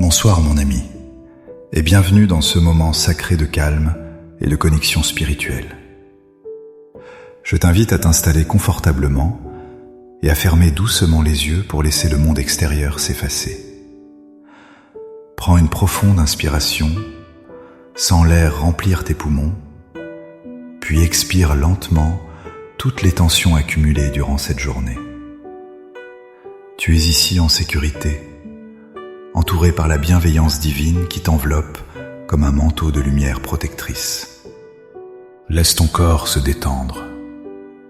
Bonsoir mon ami, et bienvenue dans ce moment sacré de calme et de connexion spirituelle. Je t'invite à t'installer confortablement et à fermer doucement les yeux pour laisser le monde extérieur s'effacer. Prends une profonde inspiration, sens l'air remplir tes poumons, puis expire lentement toutes les tensions accumulées durant cette journée. Tu es ici en sécurité, entouré par la bienveillance divine qui t'enveloppe comme un manteau de lumière protectrice. Laisse ton corps se détendre,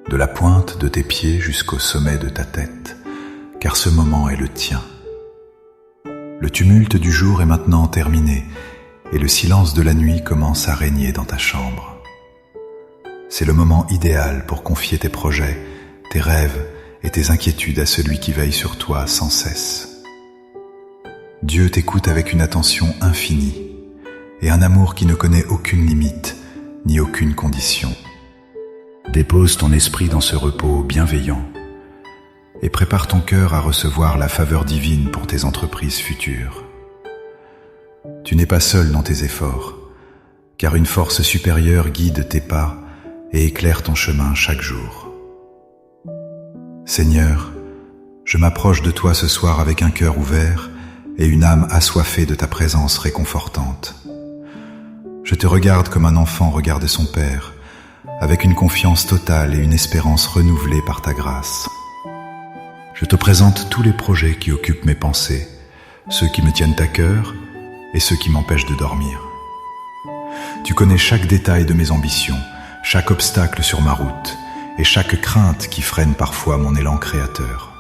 de la pointe de tes pieds jusqu'au sommet de ta tête, car ce moment est le tien. Le tumulte du jour est maintenant terminé et le silence de la nuit commence à régner dans ta chambre. C'est le moment idéal pour confier tes projets, tes rêves et tes inquiétudes à celui qui veille sur toi sans cesse. Dieu t'écoute avec une attention infinie et un amour qui ne connaît aucune limite ni aucune condition. Dépose ton esprit dans ce repos bienveillant et prépare ton cœur à recevoir la faveur divine pour tes entreprises futures. Tu n'es pas seul dans tes efforts, car une force supérieure guide tes pas et éclaire ton chemin chaque jour. Seigneur, je m'approche de toi ce soir avec un cœur ouvert et une âme assoiffée de ta présence réconfortante. Je te regarde comme un enfant regarde son père, avec une confiance totale et une espérance renouvelée par ta grâce. Je te présente tous les projets qui occupent mes pensées, ceux qui me tiennent à cœur et ceux qui m'empêchent de dormir. Tu connais chaque détail de mes ambitions, chaque obstacle sur ma route et chaque crainte qui freine parfois mon élan créateur.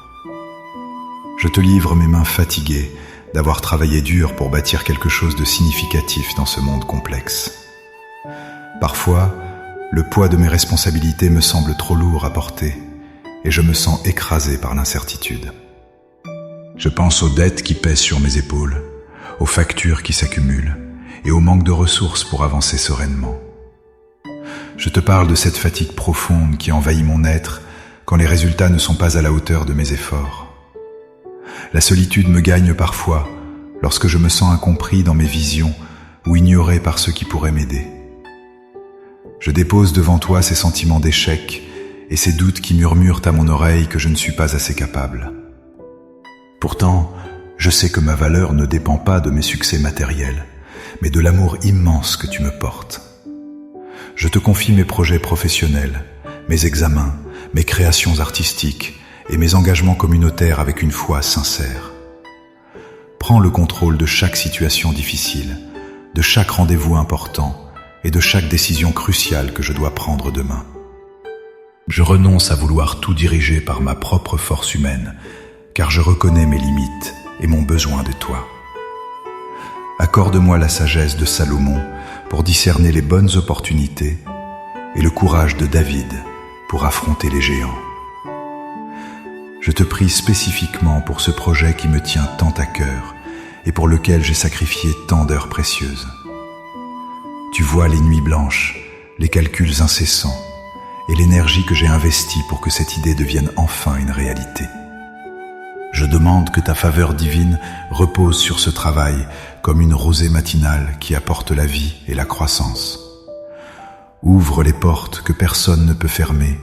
Je te livre mes mains fatiguées d'avoir travaillé dur pour bâtir quelque chose de significatif dans ce monde complexe. Parfois, le poids de mes responsabilités me semble trop lourd à porter et je me sens écrasé par l'incertitude. Je pense aux dettes qui pèsent sur mes épaules, aux factures qui s'accumulent et au manque de ressources pour avancer sereinement. Je te parle de cette fatigue profonde qui envahit mon être quand les résultats ne sont pas à la hauteur de mes efforts. La solitude me gagne parfois lorsque je me sens incompris dans mes visions ou ignoré par ceux qui pourraient m'aider. Je dépose devant toi ces sentiments d'échec et ces doutes qui murmurent à mon oreille que je ne suis pas assez capable. Pourtant, je sais que ma valeur ne dépend pas de mes succès matériels, mais de l'amour immense que tu me portes. Je te confie mes projets professionnels, mes examens, mes créations artistiques et mes engagements communautaires avec une foi sincère. Prends le contrôle de chaque situation difficile, de chaque rendez-vous important et de chaque décision cruciale que je dois prendre demain. Je renonce à vouloir tout diriger par ma propre force humaine, car je reconnais mes limites et mon besoin de toi. Accorde-moi la sagesse de Salomon pour discerner les bonnes opportunités et le courage de David pour affronter les géants. Je te prie spécifiquement pour ce projet qui me tient tant à cœur et pour lequel j'ai sacrifié tant d'heures précieuses. Tu vois les nuits blanches, les calculs incessants et l'énergie que j'ai investie pour que cette idée devienne enfin une réalité. Je demande que ta faveur divine repose sur ce travail comme une rosée matinale qui apporte la vie et la croissance. Ouvre les portes que personne ne peut fermer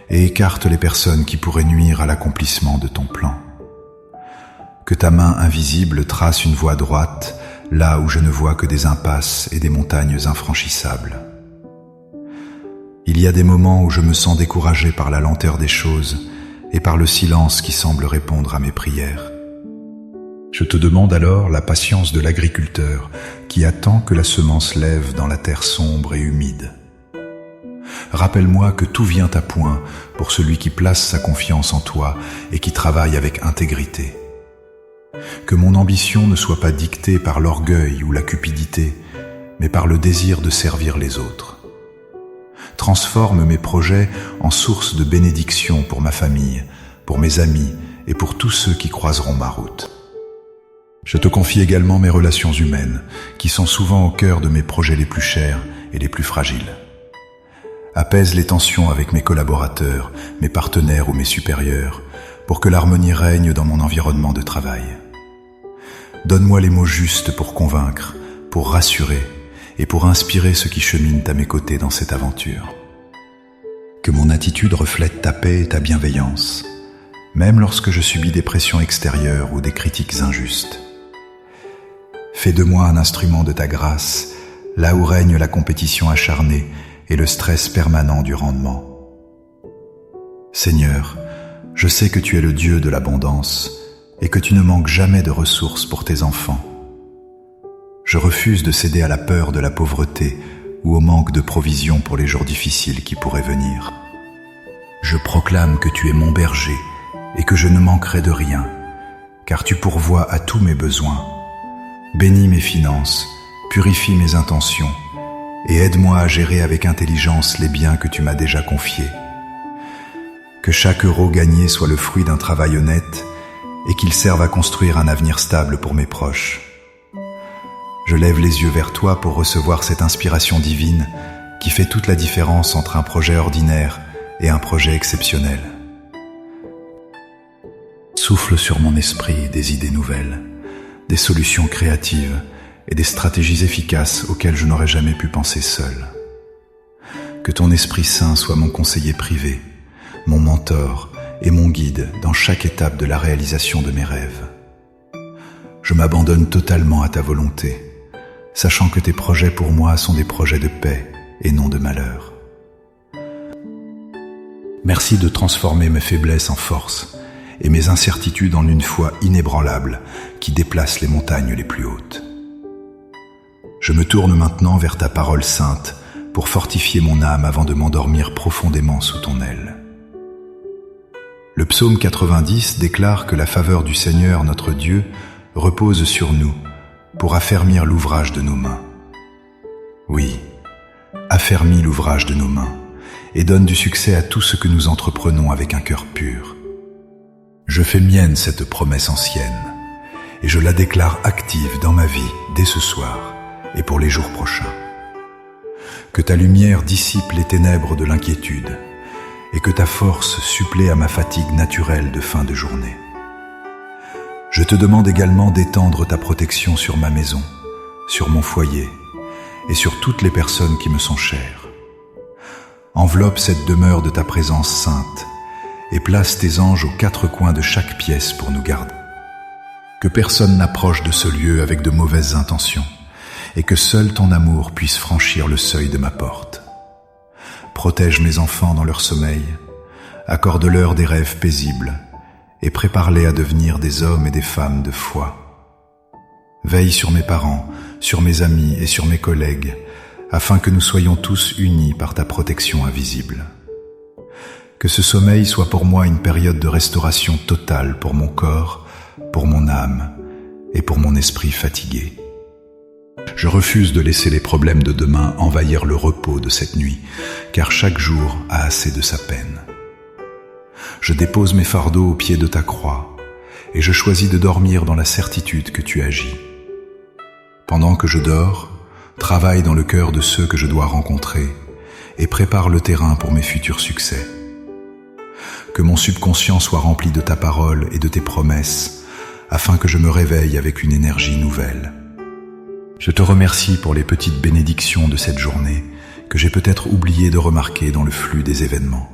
et écarte les personnes qui pourraient nuire à l'accomplissement de ton plan. Que ta main invisible trace une voie droite là où je ne vois que des impasses et des montagnes infranchissables. Il y a des moments où je me sens découragé par la lenteur des choses et par le silence qui semble répondre à mes prières. Je te demande alors la patience de l'agriculteur qui attend que la semence lève dans la terre sombre et humide. Rappelle-moi que tout vient à point pour celui qui place sa confiance en toi et qui travaille avec intégrité. Que mon ambition ne soit pas dictée par l'orgueil ou la cupidité, mais par le désir de servir les autres. Transforme mes projets en source de bénédiction pour ma famille, pour mes amis et pour tous ceux qui croiseront ma route. Je te confie également mes relations humaines, qui sont souvent au cœur de mes projets les plus chers et les plus fragiles. Apaise les tensions avec mes collaborateurs, mes partenaires ou mes supérieurs, pour que l'harmonie règne dans mon environnement de travail. Donne-moi les mots justes pour convaincre, pour rassurer et pour inspirer ceux qui cheminent à mes côtés dans cette aventure. Que mon attitude reflète ta paix et ta bienveillance, même lorsque je subis des pressions extérieures ou des critiques injustes. Fais de moi un instrument de ta grâce, là où règne la compétition acharnée et le stress permanent du rendement. Seigneur, je sais que tu es le Dieu de l'abondance et que tu ne manques jamais de ressources pour tes enfants. Je refuse de céder à la peur de la pauvreté ou au manque de provisions pour les jours difficiles qui pourraient venir. Je proclame que tu es mon berger et que je ne manquerai de rien, car tu pourvois à tous mes besoins. Bénis mes finances, purifie mes intentions et aide-moi à gérer avec intelligence les biens que tu m'as déjà confiés. Que chaque euro gagné soit le fruit d'un travail honnête et qu'il serve à construire un avenir stable pour mes proches. Je lève les yeux vers toi pour recevoir cette inspiration divine qui fait toute la différence entre un projet ordinaire et un projet exceptionnel. Souffle sur mon esprit des idées nouvelles, des solutions créatives et des stratégies efficaces auxquelles je n'aurais jamais pu penser seul. Que ton Esprit Saint soit mon conseiller privé, mon mentor et mon guide dans chaque étape de la réalisation de mes rêves. Je m'abandonne totalement à ta volonté, sachant que tes projets pour moi sont des projets de paix et non de malheur. Merci de transformer mes faiblesses en force et mes incertitudes en une foi inébranlable qui déplace les montagnes les plus hautes. Je me tourne maintenant vers ta parole sainte pour fortifier mon âme avant de m'endormir profondément sous ton aile. Le psaume 90 déclare que la faveur du Seigneur notre Dieu repose sur nous pour affermir l'ouvrage de nos mains. Oui, affermis l'ouvrage de nos mains et donne du succès à tout ce que nous entreprenons avec un cœur pur. Je fais mienne cette promesse ancienne et je la déclare active dans ma vie dès ce soir et pour les jours prochains. Que ta lumière dissipe les ténèbres de l'inquiétude et que ta force supplée à ma fatigue naturelle de fin de journée. Je te demande également d'étendre ta protection sur ma maison, sur mon foyer et sur toutes les personnes qui me sont chères. Enveloppe cette demeure de ta présence sainte et place tes anges aux 4 coins de chaque pièce pour nous garder. Que personne n'approche de ce lieu avec de mauvaises intentions et que seul ton amour puisse franchir le seuil de ma porte. Protège mes enfants dans leur sommeil, accorde-leur des rêves paisibles et prépare-les à devenir des hommes et des femmes de foi. Veille sur mes parents, sur mes amis et sur mes collègues, afin que nous soyons tous unis par ta protection invisible. Que ce sommeil soit pour moi une période de restauration totale pour mon corps, pour mon âme et pour mon esprit fatigué. Je refuse de laisser les problèmes de demain envahir le repos de cette nuit, car chaque jour a assez de sa peine. Je dépose mes fardeaux au pied de ta croix, et je choisis de dormir dans la certitude que tu agis. Pendant que je dors, travaille dans le cœur de ceux que je dois rencontrer, et prépare le terrain pour mes futurs succès. Que mon subconscient soit rempli de ta parole et de tes promesses, afin que je me réveille avec une énergie nouvelle. Je te remercie pour les petites bénédictions de cette journée que j'ai peut-être oublié de remarquer dans le flux des événements.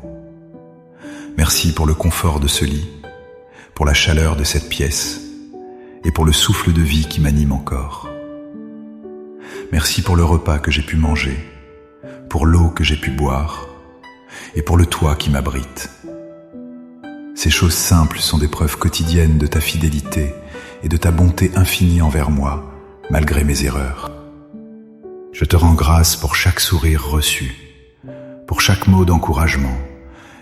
Merci pour le confort de ce lit, pour la chaleur de cette pièce et pour le souffle de vie qui m'anime encore. Merci pour le repas que j'ai pu manger, pour l'eau que j'ai pu boire et pour le toit qui m'abrite. Ces choses simples sont des preuves quotidiennes de ta fidélité et de ta bonté infinie envers moi, malgré mes erreurs. Je te rends grâce pour chaque sourire reçu, pour chaque mot d'encouragement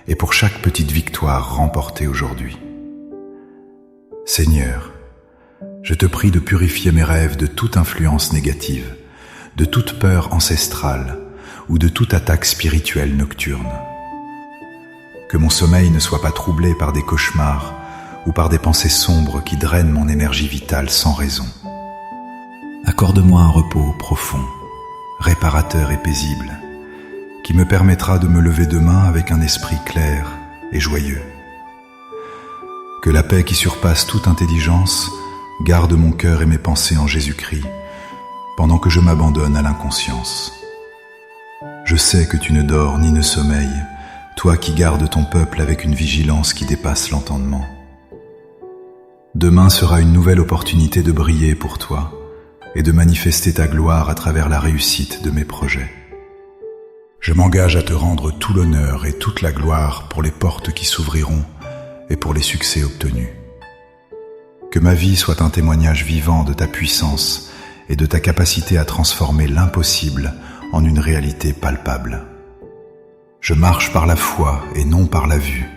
et pour chaque petite victoire remportée aujourd'hui. Seigneur, je te prie de purifier mes rêves de toute influence négative, de toute peur ancestrale ou de toute attaque spirituelle nocturne. Que mon sommeil ne soit pas troublé par des cauchemars ou par des pensées sombres qui drainent mon énergie vitale sans raison. Accorde-moi un repos profond, réparateur et paisible, qui me permettra de me lever demain avec un esprit clair et joyeux. Que la paix qui surpasse toute intelligence garde mon cœur et mes pensées en Jésus-Christ, pendant que je m'abandonne à l'inconscience. Je sais que tu ne dors ni ne sommeilles, toi qui gardes ton peuple avec une vigilance qui dépasse l'entendement. Demain sera une nouvelle opportunité de briller pour toi et de manifester ta gloire à travers la réussite de mes projets. Je m'engage à te rendre tout l'honneur et toute la gloire pour les portes qui s'ouvriront et pour les succès obtenus. Que ma vie soit un témoignage vivant de ta puissance et de ta capacité à transformer l'impossible en une réalité palpable. Je marche par la foi et non par la vue,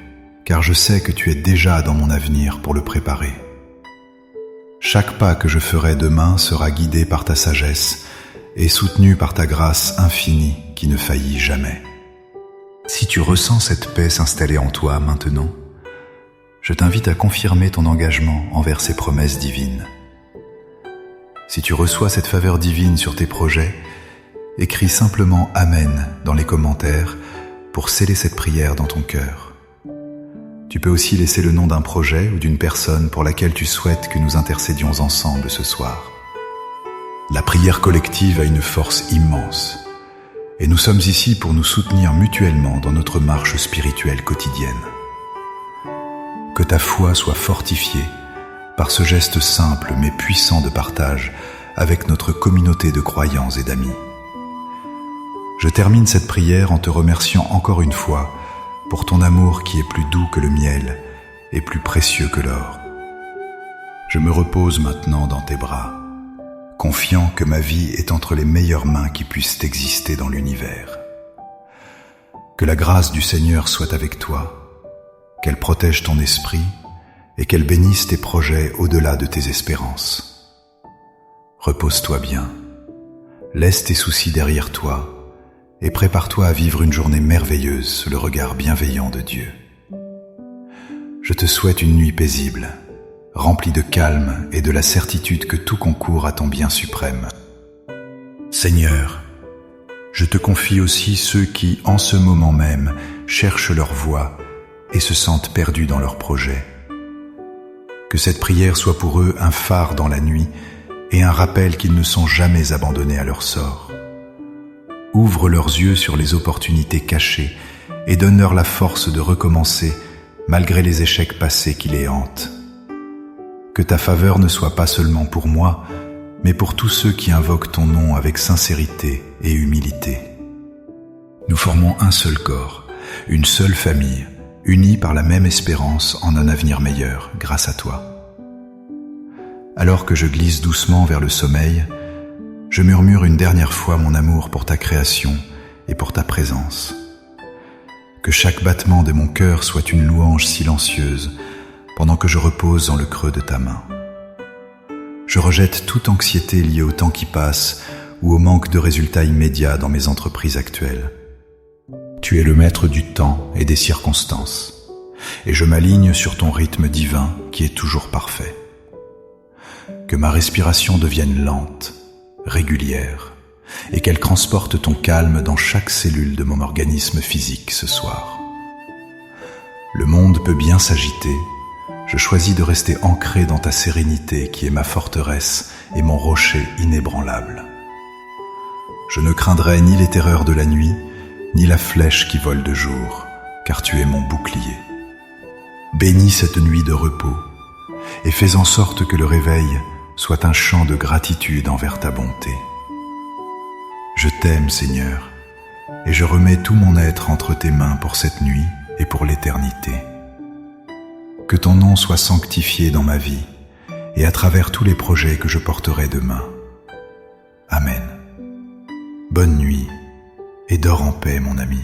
car je sais que tu es déjà dans mon avenir pour le préparer. Chaque pas que je ferai demain sera guidé par ta sagesse et soutenu par ta grâce infinie qui ne faillit jamais. Si tu ressens cette paix s'installer en toi maintenant, je t'invite à confirmer ton engagement envers ces promesses divines. Si tu reçois cette faveur divine sur tes projets, écris simplement « Amen » dans les commentaires pour sceller cette prière dans ton cœur. Tu peux aussi laisser le nom d'un projet ou d'une personne pour laquelle tu souhaites que nous intercédions ensemble ce soir. La prière collective a une force immense et nous sommes ici pour nous soutenir mutuellement dans notre marche spirituelle quotidienne. Que ta foi soit fortifiée par ce geste simple mais puissant de partage avec notre communauté de croyants et d'amis. Je termine cette prière en te remerciant encore une fois pour ton amour qui est plus doux que le miel et plus précieux que l'or. Je me repose maintenant dans tes bras, confiant que ma vie est entre les meilleures mains qui puissent exister dans l'univers. Que la grâce du Seigneur soit avec toi, qu'elle protège ton esprit et qu'elle bénisse tes projets au-delà de tes espérances. Repose-toi bien, laisse tes soucis derrière toi et prépare-toi à vivre une journée merveilleuse sous le regard bienveillant de Dieu. Je te souhaite une nuit paisible, remplie de calme et de la certitude que tout concourt à ton bien suprême. Seigneur, je te confie aussi ceux qui, en ce moment même, cherchent leur voie et se sentent perdus dans leurs projets. Que cette prière soit pour eux un phare dans la nuit et un rappel qu'ils ne sont jamais abandonnés à leur sort. Ouvre leurs yeux sur les opportunités cachées et donne-leur la force de recommencer malgré les échecs passés qui les hantent. Que ta faveur ne soit pas seulement pour moi, mais pour tous ceux qui invoquent ton nom avec sincérité et humilité. Nous formons un seul corps, une seule famille, unis par la même espérance en un avenir meilleur grâce à toi. Alors que je glisse doucement vers le sommeil, je murmure une dernière fois mon amour pour ta création et pour ta présence. Que chaque battement de mon cœur soit une louange silencieuse pendant que je repose dans le creux de ta main. Je rejette toute anxiété liée au temps qui passe ou au manque de résultats immédiats dans mes entreprises actuelles. Tu es le maître du temps et des circonstances, et je m'aligne sur ton rythme divin qui est toujours parfait. Que ma respiration devienne lente, régulière, et qu'elle transporte ton calme dans chaque cellule de mon organisme physique ce soir. Le monde peut bien s'agiter, je choisis de rester ancré dans ta sérénité qui est ma forteresse et mon rocher inébranlable. Je ne craindrai ni les terreurs de la nuit, ni la flèche qui vole de jour, car tu es mon bouclier. Bénis cette nuit de repos, et fais en sorte que le réveil soit un chant de gratitude envers ta bonté. Je t'aime, Seigneur, et je remets tout mon être entre tes mains pour cette nuit et pour l'éternité. Que ton nom soit sanctifié dans ma vie et à travers tous les projets que je porterai demain. Amen. Bonne nuit et dors en paix, mon ami.